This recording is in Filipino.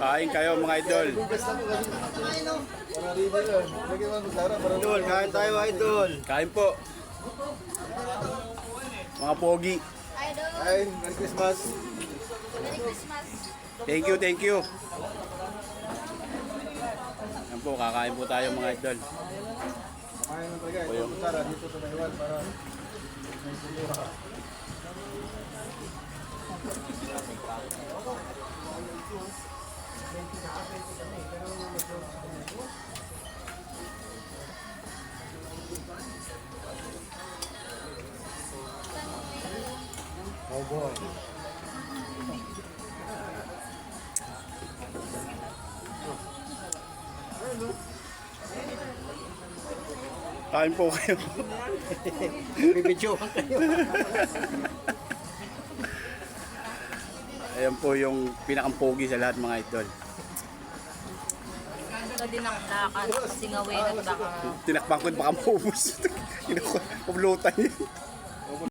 Kain kayo mga idol. Idol, kain tayo idol. Kain po. Mga pogi. Kain, Merry Christmas. Merry Christmas. Thank you, thank you. Yan po, kakain po tayo mga idol. Kain na talaga. Ito kutsara dito sa Taiwan para may kultura. Oh boy. Kain po kayo. Bibidyo kayo. Ayan po yung pinakampogi sa lahat mga idol. Ito dinakdakan, singawin at baka Tinakpan ko baka maubos. Kumulutan yun.